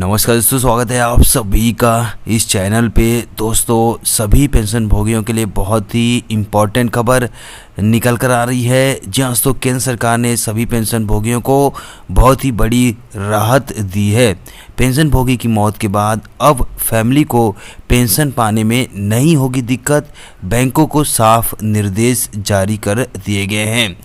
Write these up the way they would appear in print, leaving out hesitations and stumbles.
नमस्कार दोस्तों, स्वागत है आप सभी का इस चैनल पे। दोस्तों, सभी पेंशन भोगियों के लिए बहुत ही इम्पोर्टेंट खबर निकल कर आ रही है। जी हाँ दोस्तों, केंद्र सरकार ने सभी पेंशन भोगियों को बहुत ही बड़ी राहत दी है। पेंशन भोगी की मौत के बाद अब फैमिली को पेंशन पाने में नहीं होगी दिक्कत, बैंकों को साफ निर्देश जारी कर दिए गए हैं।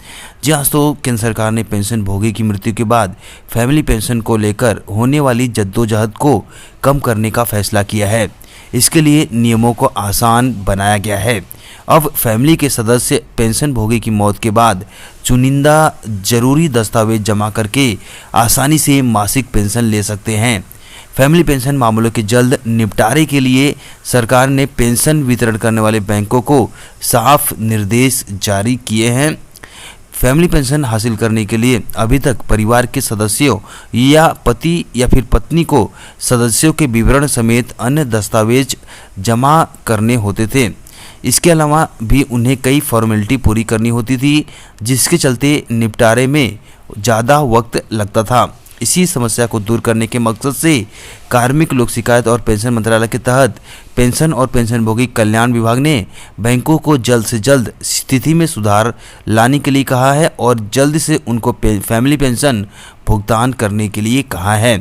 जी हाँ दोस्तों, केंद्र सरकार ने पेंशन भोगी की मृत्यु के बाद फैमिली पेंशन को लेकर होने वाली जद्दोजहद को कम करने का फैसला किया है। इसके लिए नियमों को आसान बनाया गया है। अब फैमिली के सदस्य पेंशन भोगी की मौत के बाद चुनिंदा जरूरी दस्तावेज जमा करके आसानी से मासिक पेंशन ले सकते हैं। फैमिली पेंशन मामलों के जल्द निपटारे के लिए सरकार ने पेंशन वितरण करने वाले बैंकों को साफ निर्देश जारी किए हैं। फैमिली पेंशन हासिल करने के लिए अभी तक परिवार के सदस्यों या पति या फिर पत्नी को सदस्यों के विवरण समेत अन्य दस्तावेज जमा करने होते थे। इसके अलावा भी उन्हें कई फॉर्मेलिटी पूरी करनी होती थी, जिसके चलते निपटारे में ज़्यादा वक्त लगता था। इसी समस्या को दूर करने के मकसद से कार्मिक लोक शिकायत और पेंशन मंत्रालय के तहत पेंशन और पेंशनभोगी कल्याण विभाग ने बैंकों को जल्द से जल्द स्थिति में सुधार लाने के लिए कहा है और जल्द से उनको फैमिली पेंशन भुगतान करने के लिए कहा है।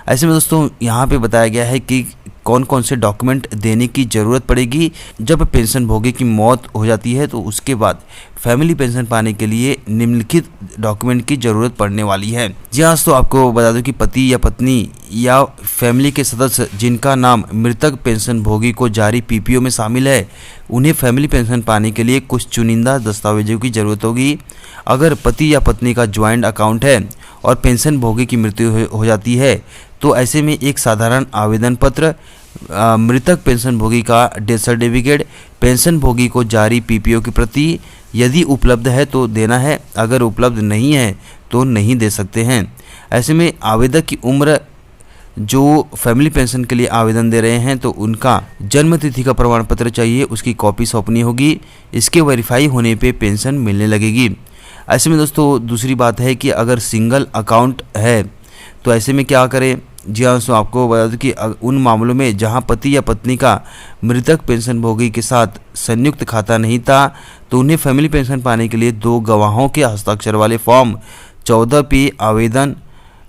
ऐसे में दोस्तों, यहाँ पे बताया गया है कि कौन कौन से डॉक्यूमेंट देने की ज़रूरत पड़ेगी जब पेंशन भोगी की मौत हो जाती है। तो उसके बाद फैमिली पेंशन पाने के लिए निम्नलिखित डॉक्यूमेंट की ज़रूरत पड़ने वाली है। जी हाँ दोस्तों, आपको बता दूं कि पति या पत्नी या फैमिली के सदस्य जिनका नाम मृतक पेंशन भोगी को जारी पीपीओ में शामिल है, उन्हें फैमिली पेंशन पाने के लिए कुछ चुनिंदा दस्तावेजों की ज़रूरत होगी। अगर पति या पत्नी का ज्वाइंट अकाउंट है और पेंशन भोगी की मृत्यु हो जाती है, तो ऐसे में एक साधारण आवेदन पत्र, मृतक पेंशन भोगी का डेथ सर्टिफिकेट, पेंशन भोगी को जारी पीपीओ की प्रति यदि उपलब्ध है तो देना है, अगर उपलब्ध नहीं है तो नहीं दे सकते हैं। ऐसे में आवेदक की उम्र, जो फैमिली पेंशन के लिए आवेदन दे रहे हैं तो उनका जन्म तिथि का प्रमाण पत्र चाहिए, उसकी कॉपी सौंपनी होगी। इसके वेरीफाई होने पे पेंशन मिलने लगेगी। ऐसे में दोस्तों, दूसरी बात है कि अगर सिंगल अकाउंट है तो ऐसे में क्या करें। जी हाँ दोस्तों, आपको बता दूं कि उन मामलों में जहां पति या पत्नी का मृतक पेंशन भोगी के साथ संयुक्त खाता नहीं था, तो उन्हें फैमिली पेंशन पाने के लिए 2 गवाहों के हस्ताक्षर वाले फॉर्म 14 पे आवेदन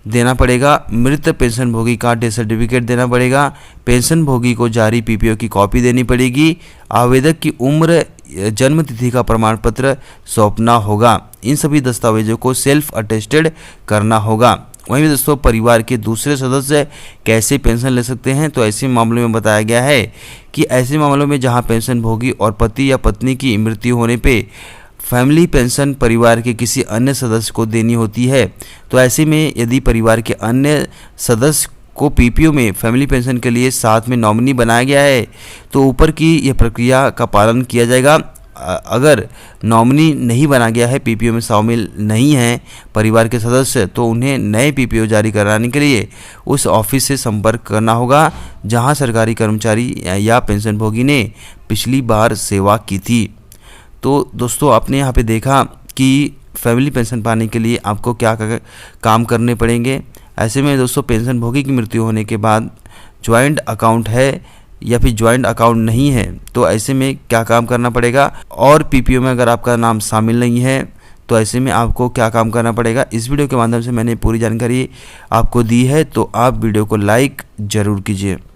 देना पड़ेगा। मृत पेंशन भोगी का डेथ सर्टिफिकेट देना पड़ेगा। पेंशन भोगी को जारी पीपीओ की कॉपी देनी पड़ेगी। आवेदक की उम्र, जन्म तिथि का प्रमाण पत्र सौंपना होगा। इन सभी दस्तावेजों को सेल्फ अटेस्टेड करना होगा। वहीं भी दोस्तों, परिवार के दूसरे सदस्य कैसे पेंशन ले सकते हैं, तो ऐसे मामलों में बताया गया है कि ऐसे मामलों में जहां पेंशन भोगी और पति या पत्नी की मृत्यु होने पे फैमिली पेंशन परिवार के किसी अन्य सदस्य को देनी होती है, तो ऐसे में यदि परिवार के अन्य सदस्य को पीपीओ में फैमिली पेंशन के लिए साथ में नॉमिनी बनाया गया है, तो ऊपर की यह प्रक्रिया का पालन किया जाएगा। अगर नॉमिनी नहीं बना गया है, पीपीओ में शामिल नहीं है परिवार के सदस्य, तो उन्हें नए पीपीओ जारी कराने के लिए उस ऑफिस से संपर्क करना होगा जहां सरकारी कर्मचारी या पेंशन भोगी ने पिछली बार सेवा की थी। तो दोस्तों, आपने यहाँ पे देखा कि फैमिली पेंशन पाने के लिए आपको क्या काम करने पड़ेंगे। ऐसे में दोस्तों, पेंशन भोगी की मृत्यु होने के बाद ज्वाइंट अकाउंट है या फिर ज्वाइंट अकाउंट नहीं है, तो ऐसे में क्या काम करना पड़ेगा, और पीपीओ में अगर आपका नाम शामिल नहीं है तो ऐसे में आपको क्या काम करना पड़ेगा। इस वीडियो के माध्यम से मैंने पूरी जानकारी आपको दी है, तो आप वीडियो को लाइक ज़रूर कीजिए।